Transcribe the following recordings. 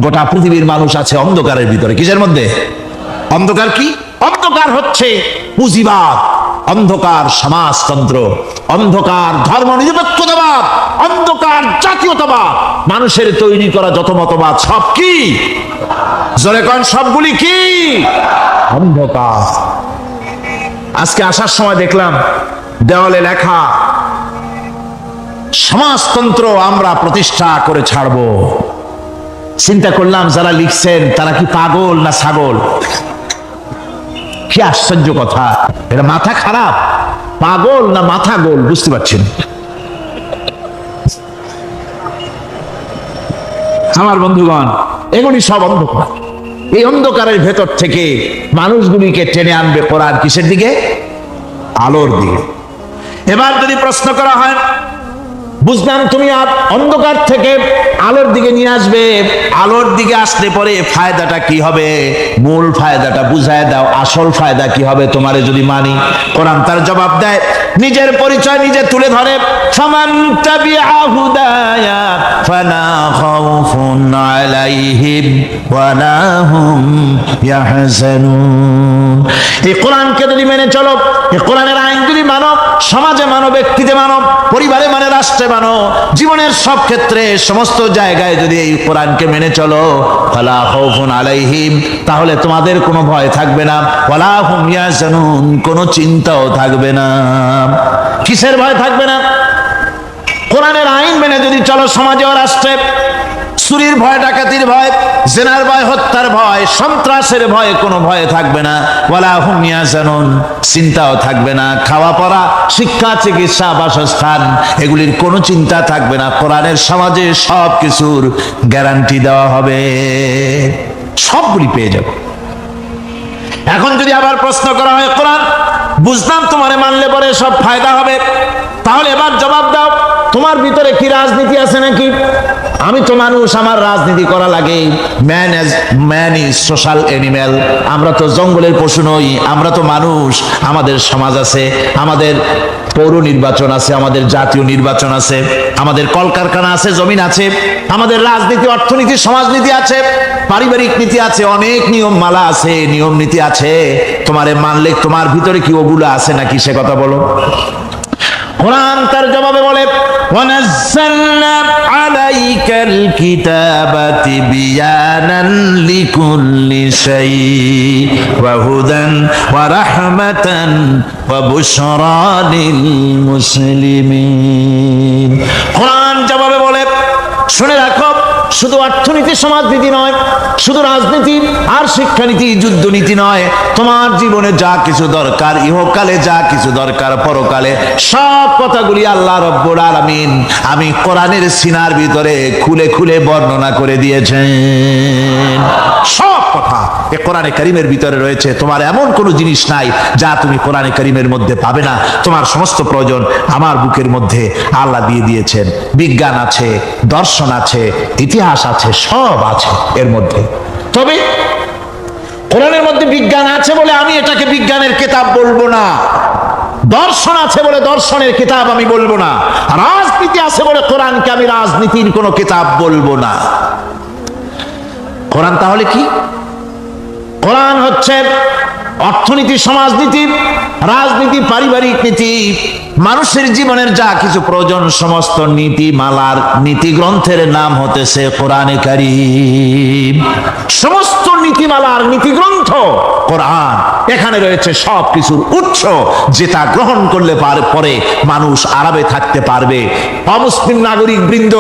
গোটা পৃথিবীর মানুষ আছে অন্ধকারের ভিতরে। কিসের মধ্যে? অন্ধকার কি? অন্ধকার হচ্ছে পুঁজিবাদ, অন্ধকার সমাজতন্ত্র, অন্ধকার ধর্ম নিরপেক্ষতাবাদ, অন্ধকার জাতীয়তাবাদ। মানুষের তৈরি করা যত মতবাদ সব কি? জোরে কন, সবগুলি কি? অন্ধকার। আজকে আসার সময় দেখলাম দেওয়ালে লেখা, সমাজতন্ত্র আমরা প্রতিষ্ঠা করে ছাড়ব। চিন্তা করলাম যারা লিখছেন তারা কি পাগল না ছাগল? কি আশ্চর্য কথা! এটা মাথা খারাপ, পাগল না মাথা গোল বুঝতে পারছেন। আমার বন্ধুগণ, এগুলি সব অন্ধকার। এই অন্ধকারের ভেতর থেকে মানুষগুলিকে টেনে আনবে কোরআন কিসের দিকে? আলোর দিকে। এবার যদি প্রশ্ন করা হয়, বুঝলাম তুমি অন্ধকার থেকে আলোর দিকে নিয়ে আসবে, আলোর দিকে আসলে পরে ফায়দাটা কি হবে? মূল ফায়দাটা বুঝায় দাও, আসল ফায়দা কি হবে তোমারে যদি মানি? কোরআন তার জবাব দেয়, নিজের পরিচয় নিজে তুলে ধরে, ফামান তাবিআ হুদায়া ফালা খাউফুন আলাইহিম ওয়ালা হুম ইয়াহজানুন। এই কোরআনকে যদি মেনে চলো, এই কোরআনের আইন যদি মানো, সমাজে মানো, ব্যক্তিতে মানো, পরিবারে মানে, রাষ্ট্রে মানো, জীবনের সব ক্ষেত্রে সমস্ত জায়গায় যদি এই কোরআনকে মেনে চলো, ফালা খাউফুন আলাইহিম, তাহলে তোমাদের কোনো ভয় থাকবে না, ওয়ালা হুম ইয়াহজানুন, কোনো চিন্তাও থাকবে না। কিসের ভয় থাকবে না? কোরআনের আইন মেনে যদি চলো সমাজে ও রাষ্ট্রে, চুরির ভয়, ডাকাতির ভয়, জেনার ভয়, হত্যার ভয়, সন্ত্রাসের ভয় কোনো ভয় থাকবে না, ওয়ালা হুম ইয়াহজানুন, চিন্তাও থাকবে না। খাওয়া পড়া, শিক্ষা, চিকিৎসা, বাসস্থান, এগুলির কোনো চিন্তা থাকবে না। কোরআনের সমাজে সব কিছুর গ্যারান্টি দেওয়া হবে, সবগুলি পেয়ে যাব। এখন যদি আবার প্রশ্ন করা হয়, কোরআন বুঝলাম তোমারে মানলে পরে সব ফায়দা হবে, তাহলে এবার জবাব দাও, তোমার ভিতরে কি রাজনীতি আছে নাকি? আমি তো মানুষ, আমার রাজনীতি করা লাগে। Man is social animal. আমরা তো জঙ্গলের পশু নই, আমরা তো মানুষ। আমাদের সমাজ আছে, আমাদের পৌর নির্বাচন আছে, আমাদের জাতীয় নির্বাচন আছে, আমাদের কলকারখানা আছে, জমিন আছে, আমাদের রাজনীতি, অর্থনীতি, সমাজনীতি আছে, পারিবারিক নীতি আছে, অনেক নিয়ম মালা আছে, নিয়ম নীতি আছে। তোমারে মানলে তোমার ভিতরে কি ওগুলো আছে নাকি সে কথা বলো। কোরআন তার জবাবে বলে, ওয়ানাজ্জালনা আলাইকাল কিতাবা তিবয়ানান লিকুল্লি শাই ওয়া হুদান ওয়া রাহমাতান ওয়া বুশরা লিল মুসলিমিন। কোরআন জবাবে বলে, শুনে রাখো, শুধু অর্থনীতি, সমাজনীতি নয়, শুধু রাজনীতি আর শিক্ষানীতি, যুদ্ধনীতি নয়, তোমার জীবনে যা কিছু দরকার, ইহকালে যা কিছু দরকার, পরকালে, সব কথাগুলি আল্লাহ রব্বুল আলামিন আমি কোরআনের সিনার ভিতরে খুলে খুলে বর্ণনা করে দিয়েছেন। সব কথা এ কোরআনে কারীমের ভিতরে রয়েছে। তোমার এমন কোনো জিনিস নাই যা তুমি কোরআনে কারীমের মধ্যে পাবে না। তোমার সমস্ত প্রয়োজন আমার বুকের মধ্যে আল্লাহ দিয়ে দিয়েছেন। বিজ্ঞান আছে, দর্শন আছে, ইতিহাস আছে, সব আছে এর মধ্যে। তবে কোরআনের মধ্যে বিজ্ঞান আছে বলে আমি এটাকে বিজ্ঞানের কিতাব বলবো না, দর্শন আছে বলে দর্শনের কিতাব আমি বলবো না, রাজনীতি আছে বলে কোরআনকে আমি রাজনীতির কোনো কিতাব বলবো না। কোরআন তাহলে কি? কোরআন হচ্ছে অর্থনীতি, সমাজনীতি, রাজনীতি, পারিবারিক নীতি, মানুষের জীবনের যা কিছু প্রয়োজন, সমস্ত নীতিমালার নীতি গ্রন্থের নাম হতেছে কোরআনে কারীম। সমস্ত নীতিমালার নীতি গ্রন্থ কোরআন। এখানে রয়েছে সব কিছুর উৎস, যেটা গ্রহণ করলে পরে মানুষ আরামে থাকতে পারবে। অমুসলিম নাগরিক বৃন্দ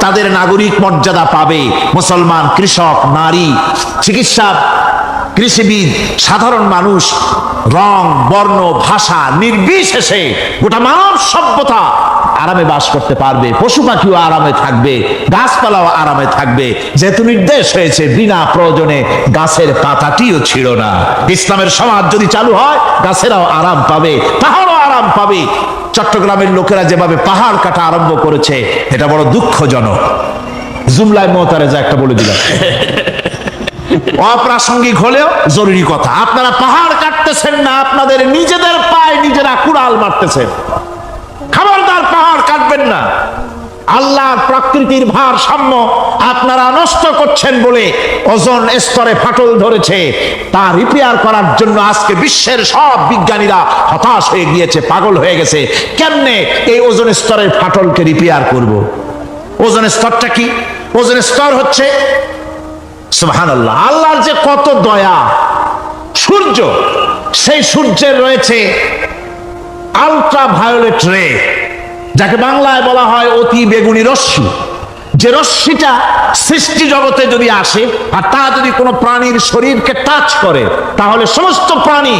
তাদের নাগরিক মর্যাদা পাবে। মুসলমান, কৃষক, নারী, চিকিৎসা, কৃষিবিদ, সাধারণ মানুষ, রং, বর্ণ, ভাষা নির্বিশেষে গোটা মানব সভ্যতা আরামে বাস করতে পারবে। পশু পাখিও আরামে থাকবে, গাছপালাও আরামে থাকবে, যেহেতু নির্দেশ হয়েছে বিনা প্রয়োজনে গাছের পাতাটিও ছিঁড়ো না। ইসলামের সমাজ যদি চালু হয়, গাছেরাও আরাম পাবে, পাহাড়ও আরাম পাবে। চট্টগ্রামের লোকেরা যেভাবে পাহাড় কাটা আরম্ভ করেছে, এটা বড় দুঃখজনক। জুমলায় মোতারেজা একটা বলে দিলাম, অপ্রাসঙ্গিক হলেও জরুরি কথা। আপনারা পাহাড় কাটতেছেন না, আপনাদের নিজেদের পায়ে নিজেরা কুড়াল মারতেছেন। খবরদার পাহাড় কাটবেন না। আল্লাহর প্রকৃতির ভারসাম্য আপনারা নষ্ট করছেন বলে ওজোন স্তরে ফাটল ধরেছে। তা রিপেয়ার করার জন্য আজকে বিশ্বের সব বিজ্ঞানীরা হতাশ হয়ে গিয়েছে, পাগল হয়ে গেছে। কেমনে এই ওজোন স্তরের ফাটলকে রিপেয়ার করব? ওজোন স্তরটা কি? ওজোন স্তর হচ্ছে সুবহানাল্লাহ, আল্লাহর যে কত দয়া। সূর্য, সেই সূর্যের রয়েছে আলট্রা ভায়োলেট রে, যাকে বাংলায় বলা হয় অতি বেগুনি রশ্মি। যে রশ্মিটা সৃষ্টি জগতে যদি আসে আর তা যদি কোনো প্রাণীর শরীরকে টাচ করে, তাহলে সমস্ত প্রাণী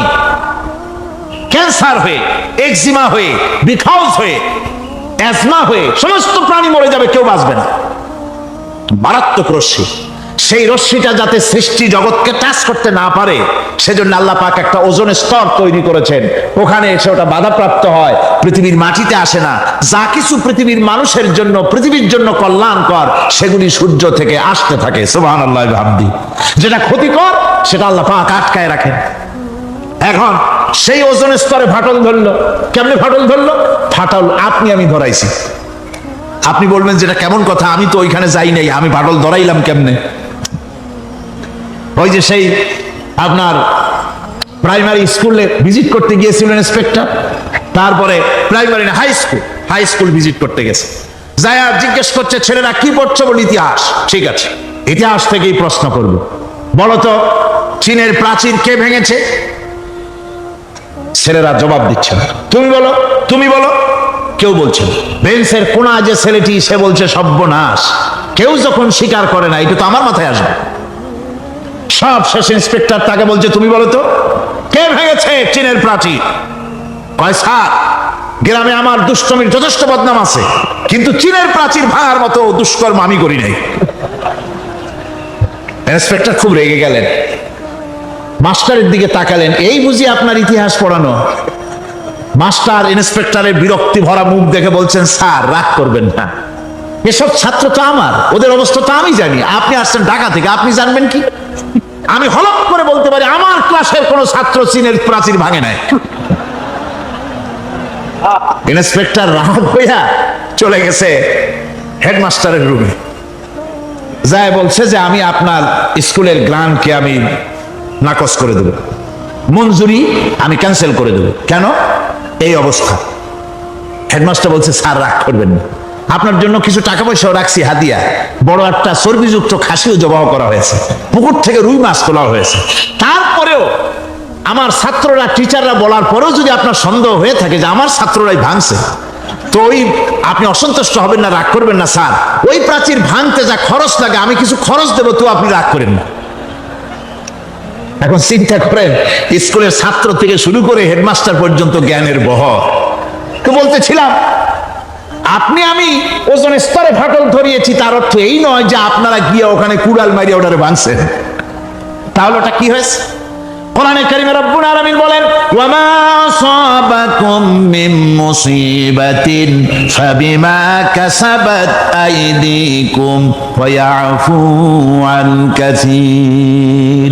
ক্যান্সার হয়ে, এক্সিমা হয়ে, বিখাউজ হয়ে, অ্যাজমা হয়ে সমস্ত প্রাণী মরে যাবে, কেউ বাঁচবে না। মারাত্মক রশ্মি। সেই রশ্মিটা যাতে সৃষ্টি জগৎকে টাচ করতে না পারে, সেজন্য আল্লাহ পাক একটা ওজোন স্তর তৈরি করেছেন। ওখানে এসে ওটা বাধাপ্রাপ্ত হয়, পৃথিবীর মাটিতে আসে না। যা কিছু পৃথিবীর মানুষের জন্য, পৃথিবীর জন্য কল্যাণকর, সেগুলি সূর্য থেকে আসতে থাকে। সুবহানাল্লাহ বিহামদি। যেটা ক্ষতিকর সেটা আল্লাহ পাক আটকায় রাখেন। এখন সেই ওজোন স্তরে ফাটল ধরলো। কেমনে ফাটল ধরলো? ফাটল আপনি আমি ধরাইছি। আপনি বলবেন যেটা কেমন কথা, আমি তো ওইখানে যাই নাই, আমি ফাটল ধরাইলাম কেমনে? ওই যে সেই আপনার প্রাইমারি স্কুলে ভিজিট করতে গিয়েছিলেন ইন্সপেক্টর, তারপরে প্রাইমারি না হাই স্কুল ভিজিট করতে গেছে, যায়া জিজ্ঞেস করছে ছেলেরা কি পড়ছে? বলে ইতিহাস। ঠিক আছে, ইতিহাস থেকেই প্রশ্ন করব, বলতো চীনের প্রাচীর কে ভেঙেছে? ছেলেরা জবাব দিচ্ছে না। তুমি বলো, তুমি বলো। কেউ বলছে না। বেঞ্চের কোনা যে ছেলেটি, সে বলছে সর্বনাশ। কেউ যখন স্বীকার করে না, এটা তো আমার মাথায় আসবে। সব শেষ ইন্সপেক্টর তাকে বলছে তুমি বলো তো কে ভেঙেছে চীনের প্রাচীর? কয় স্যার, গ্রামে আমার দুষ্টমির যথেষ্ট বদনাম আছে, কিন্তু চীনের প্রাচীর ভাঙার মতো দুষ্কর্ম আমি করি নাই। ইন্সপেক্টর খুব রেগে গেলেন, মাস্টারের দিকে তাকালেন, এই বুঝি আপনার ইতিহাস পড়ানো? মাস্টার ইন্সপেক্টরের বিরক্তি ভরা মুখ দেখে বলছেন, স্যার রাগ করবেন না, এসব ছাত্র তো আমার, ওদের অবস্থা তো আমি জানি। আপনি আসছেন ঢাকা থেকে, আপনি জানবেন কি? আমি হলপ করে বলতে পারি আমার ক্লাসের কোন ছাত্র চীনের প্রাচীর ভাঙে নাই। ইন্সপেক্টর রাগ হইয়া চলে গেছে হেডমাস্টারের রুমে, যায় বলছে যে আমি আপনার স্কুলের গ্রান্টকে আমি নাকচ করে দেব, মঞ্জুরি আমি ক্যান্সেল করে দেব। কেন? এই অবস্থা। হেডমাস্টার বলছে স্যার রাগ করবেন না, আপনার জন্য কিছু টাকা পয়সাও রাখছি হাদিয়া, বড় একটা চর্বিযুক্ত খাসিও জবাহ করা হয়েছে, পুকুর থেকে রুই মাছ তোলা হয়েছে। তারপরেও আমার ছাত্ররা, টিচাররা বলার পরেও যদি আপনার সন্দেহ হয়ে থাকে যে আমার ছাত্ররাই ভাঙছে, তো ওই আপনি অসন্তুষ্ট হবেন না, রাগ করবেন না। স্যার ওই প্রাচীর ভাঙতে যা খরচ লাগে আমি কিছু খরচ দেবো, তো আপনি রাগ করেন না। এখন চিন্তা করেন, স্কুলের ছাত্র থেকে শুরু করে হেডমাস্টার পর্যন্ত জ্ঞানের বহর। তো বলতেছিলাম আপনি আমি ওজন স্তরে ফাটল ধরিয়েছি, তার অর্থ এই নয় যে আপনারা গিয়ে ওখানে কুড়াল মারিয়া ওটারে ভাঙছেন। তাহলে ওটা কি হয়েছে? কোরআনে কারিমে রব্বুল আলামিন বলেন, ওয়ামা আসাবাকুম মিন মুসিবাতিন ফাবিমা কাসাবাত আইদিকুম ওয়া ইয়াফু আন কাসীর।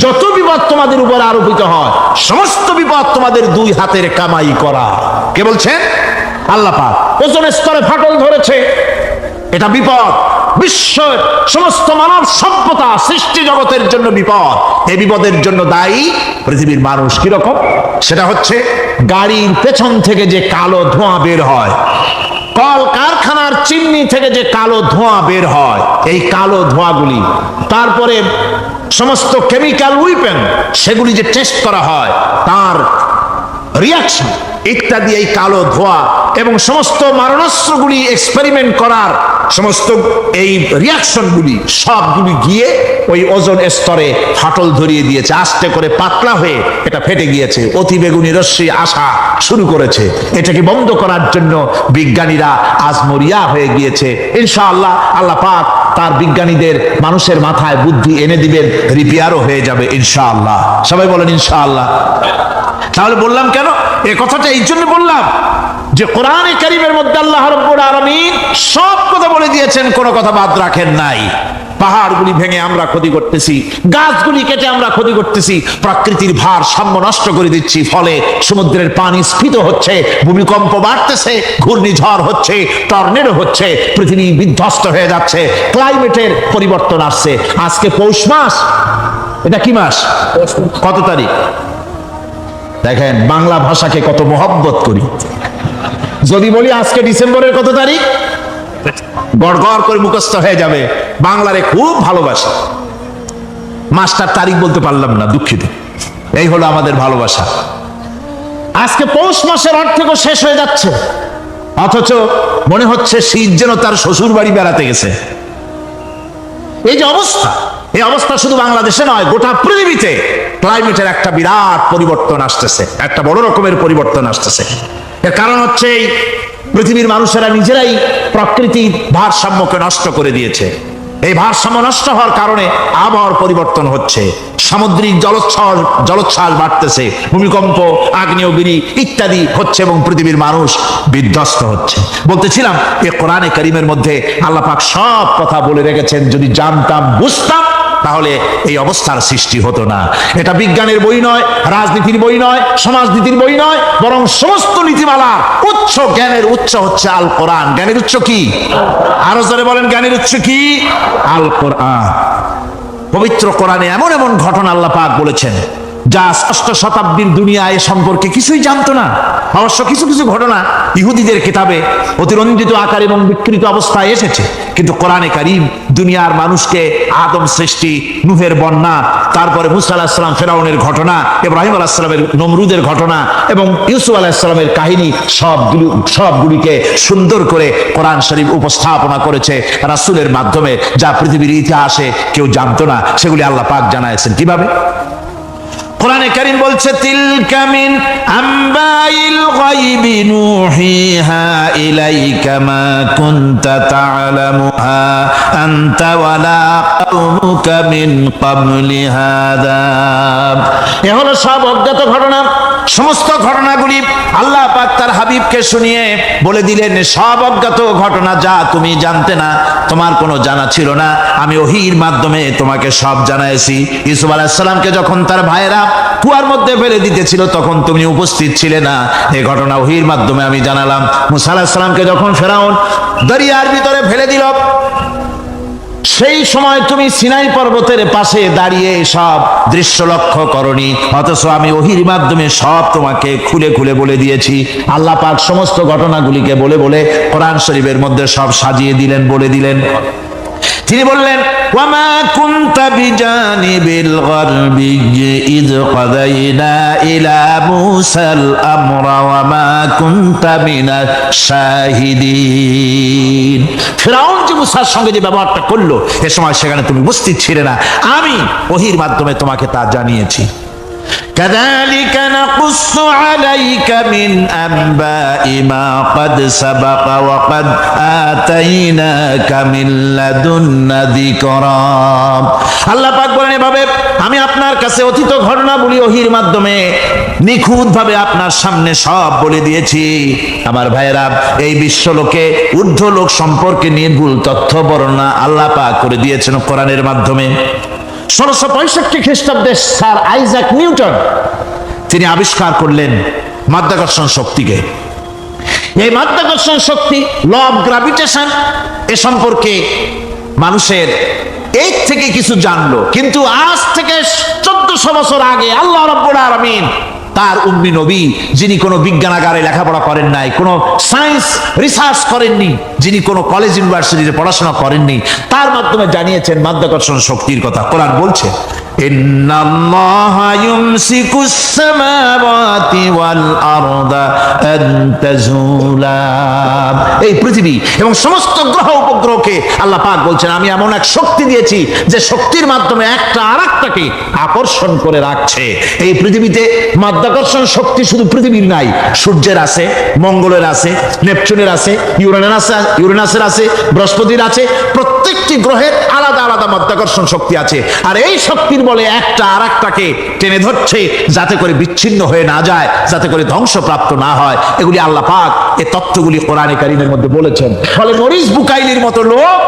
যত বিপদ তোমাদের উপর আরোপিত হয়, সমস্ত বিপদ তোমাদের দুই হাতের কামাই করা। কে বলছেন? আল্লাহ পাক। ওজন স্তরে ফাটল ধরেছে, এটা বিপদ, বিশ্বের সমস্ত মানব সভ্যতা সৃষ্টি জগতের জন্য বিপদ। এই বিপদের জন্য দায়ী পৃথিবীর মানুষ। কিরকম? সেটা হচ্ছে গাড়ির পেছন থেকে যে কালো ধোঁয়া বের হয়, কল কারখানার চিমনি থেকে যে কালো ধোঁয়া বের হয়, এই কালো ধোঁয়াগুলি, তারপরে সমস্ত কেমিক্যাল উইপেন সেগুলি যে টেস্ট করা হয়, তার রিয়াকশন ইত্যাদি, এই কালো ধোঁয়া এবং সমস্ত মারণাস্ত্রগুলি এক্সপেরিমেন্ট করার সমস্ত এই রিয়াকশনগুলি সবগুলি গিয়ে ওই ওজন স্তরে ফাটল ধরিয়ে দিয়েছে। আস্তে করে পাতলা হয়ে এটা ফেটে গিয়েছে, অতি বেগুনি রশ্মি আসা শুরু করেছে। এটাকে বন্ধ করার জন্য বিজ্ঞানীরা আজ মরিয়া হয়ে গিয়েছে। ইনশাআল্লাহ আল্লাহ পাক তার বিজ্ঞানীদের মানুষের মাথায় বুদ্ধি এনে দিবেন, রিপেয়ারও হয়ে যাবে ইনশাআল্লাহ। সবাই বলেন ইনশাআল্লাহ। তাহলে বললাম কেন এ কথাটা? এই জন্য বললাম যে কোরআনে কারীমের মধ্যে আল্লাহ রাব্বুল আলামিন সব কথা বলে দিয়েছেন, কোনো কথা বাদ রাখেন নাই। পাহাড়গুলি ভেঙে আমরা ক্ষতি করতেছি, গাছগুলি কেটে আমরা ক্ষতি করতেছি, প্রকৃতির ভারসাম্য নষ্ট করে দিচ্ছি। ফলে সমুদ্রের পানি স্ফীত হচ্ছে, ভূমিকম্প বাড়তেছে, ঘূর্ণিঝড় হচ্ছে, টর্নেডো হচ্ছে, পৃথিবী বিধ্বস্ত হয়ে যাচ্ছে, ক্লাইমেটের পরিবর্তন আসছে। আজকে পৌষ মাস, এটা কি মাস? কত তারিখ? দেখেন বাংলা ভাষাকে কত মহব্বত করি। যদি বলি আজকে ডিসেম্বরের কত তারিখ, গড় গড় করে মুখস্থ হয়ে যাবে। বাংলারে খুব ভালোবাসা, মাসটার তারিখ বলতে পারলাম না, দুঃখিত। এই হলো আমাদের ভালোবাসা। আজকে পৌষ মাসের অর্ধেক শেষ হয়ে যাচ্ছে, অথচ মনে হচ্ছে শীত যেন তার শ্বশুর বাড়ি বেড়াতে গেছে। এই যে অবস্থা, এই অবস্থা শুধু বাংলাদেশে নয়, গোটা পৃথিবীতে ক্লাইমেটের একটা বিরাট পরিবর্তন আসতেছে, একটা বড় রকমের পরিবর্তন আসতেছে। এর কারণ হচ্ছে পৃথিবীর মানুষেরা নিজেরাই প্রকৃতির ভারসাম্যকে নষ্ট করে দিয়েছে। এই ভারসাম্য নষ্ট হওয়ার কারণে আবহাওয়ার পরিবর্তন হচ্ছে, সামুদ্রিক জলোচ্ছ্বাস বাড়তেছে, ভূমিকম্প, আগ্নেয়গিরি ইত্যাদি হচ্ছে এবং পৃথিবীর মানুষ বিধ্বস্ত হচ্ছে। বলতেছিলাম এই কোরআনে কারীমের মধ্যে আল্লাহ পাক সব কথা বলে রেখেছেন। যদি জানতাম, বুঝতাম, তাহলে এই অবস্থার সৃষ্টি হতো না। এটা বিজ্ঞানের বই নয়, রাজনীতির বই নয়, সমাজনীতির বই নয়, বরং সমস্ত নীতিমালার উচ্চ, জ্ঞানের উচ্চ হচ্ছে আল কোরআন। জ্ঞানের উচ্চ কি? আরো জোরে বলেন, জ্ঞানের উচ্চ কি? আল কোরআন। পবিত্র কোরআনে এমন এমন ঘটনা আল্লাহ পাক বলেছেন যা ষষ্ঠ শতাব্দীর দুনিয়া এ সম্পর্কে কিছুই জানতো না। অবশ্য কিছু কিছু ঘটনা ইহুদিদের কিতাবে অতিরঞ্জিত আকার এবং বিকৃত অবস্থায় এসেছে, কিন্তু কোরআনে কারীম দুনিয়ার মানুষকে আদম সৃষ্টি, নূহের বন্যা, তারপরে মুসা আলাইহিস সালাম ফেরাউনের ঘটনা, ইব্রাহিম আলাইহিস সালামের নমরুদের ঘটনা এবং ইউসুফ আলাইহিস সালামের কাহিনী সবগুলিকে সুন্দর করে কোরআন শরীফ উপস্থাপনা করেছে রাসূলের মাধ্যমে, যা পৃথিবীর ইতিহাসে কেউ জানতো না। সেগুলি আল্লাহ পাক জানাইছেন কিভাবে? কোরআনে কারীম বলছে, তিলকা মিন আম্বাইল গায়বি নূহিহা ইলাইকা মা কুনতা তা'লামুহা আনতা ওয়ালা কওমুকা মিন ক্বাবলি হাযা। এ হলো সব অজ্ঞাত ঘটনা। সমস্ত ঘটনাগুলি আল্লাহ পাক তার হাবিবকে শুনিয়ে বলে দিলেন, সব অজ্ঞাত ঘটনা যা তুমি জানতে না, তোমার কোনো জানা ছিল না, আমি ওহীর মাধ্যমে তোমাকে সব জানাইছি। ইউসুফ আলাইহিস সালামকে যখন তার ভাইয়েরা কুয়ার মধ্যে ফেলে দিতেছিল তখন তুমি উপস্থিত ছিলে না, এই ঘটনা ওহীর মাধ্যমে আমি জানালাম। মুসা আলাইহিস সালামকে যখন ফেরাউন দরিয়ার ভিতরে ফেলে দিল, সেই সময় তুমি সিনাই পর্বতের পাশে দাঁড়িয়ে সব দৃশ্য লক্ষ্য করনি, অথচ আমি ওহীর মাধ্যমে সব তোমাকে খুলে খুলে বলে দিয়েছি। আল্লাহ পাক সমস্ত ঘটনাগুলিকে বলে বলে কোরআন শরীফের মধ্যে সব সাজিয়ে দিলেন, বলে দিলেন। তিনি বললেন, ওয়ামা কুনতা বিজানিবিল গারবিয়্যি ইয কাদাইনা ইলা মূসাল আমরা ওয়ামা কুনতা মিনাশ শাহিদিন। ফিরআউন যে মূসার সঙ্গে যে ব্যবহারটা করলো, এ সময় সেখানে তুমি উপস্থিত ছিলে না, আমি ওহীর মাধ্যমে তোমাকে তা জানিয়েছি। كذلك نقص عليك من أنباء ما قد سبق وقد آتيناك من لدنا ذكرا। আল্লাহ পাক বলেন, এভাবে আমি আপনার কাছে অতীত ঘটনাবলী ওহীর মাধ্যমে নিখুঁতভাবে আপনার সামনে সব বলে দিয়েছি। আমার ভাইয়েরা, এই বিশ্বলোকে ঊর্ধ্ব লোক সম্পর্কে নির্ভুল তথ্য বর্ণনা আল্লাহ পাক করে দিয়েছেন কোরআনের মাধ্যমে। 1665 খ্রিস্টাব্দে স্যার আইজাক নিউটন তিনি আবিষ্কার করলেন মাধ্যাকর্ষণ শক্তিকে। এই মাধ্যাকর্ষণ শক্তি, ল অফ গ্রাভিটেশন, এ সম্পর্কে মানুষের এই থেকে কিছু জানলো, কিন্তু আজ থেকে 1400 বছর আগে আল্লাহ রাব্বুল আলামিন তার উম্মি নবী, যিনি কোনো বিজ্ঞানাগারে লেখাপড়া করেন নাই, কোনো সায়েন্স রিসার্চ করেননি, যিনি কোনো কলেজ ইউনিভার্সিটিতে পড়াশোনা করেননি, তার মাধ্যমে জানিয়েছেন মাধ্যাকর্ষণ শক্তির কথা। কোরআন বলছে, ইন্নাল্লাহা ইউমসিকুস সামাওয়াতি ওয়াল আরদা আন তাজুলা। এই পৃথিবী এবং সমস্ত গ্রহ উপগ্রহকে আল্লাহ পাক বলছেন, আমি এমন এক শক্তি দিয়েছি যে শক্তির মাধ্যমে একটা আরেকটাকে আকর্ষণ করে রাখছে। এই পৃথিবীতে মাধ্যাকর্ষণ শক্তি শুধু পৃথিবীর নাই, সূর্যের আছে, মঙ্গলের আছে, নেপচুনের আছে, ইউরেনাসের আছে, বৃহস্পতির আছে। প্রত্যেকটি গ্রহের আলাদা আলাদা মাধ্যাকর্ষণ শক্তি আছে, আর এই শক্তির বলে একটা আরেকটাকে টেনে ধরছে, যাতে করে বিচ্ছিন্ন হয়ে না যায়, যাতে করে ধ্বংসপ্রাপ্ত না হয়। এগুলি আল্লাহ পাক এই তথ্যগুলি কোরআনে কারীমের মধ্যে বলেছেন। ফলে মরিস বুকাইলির মতো লোক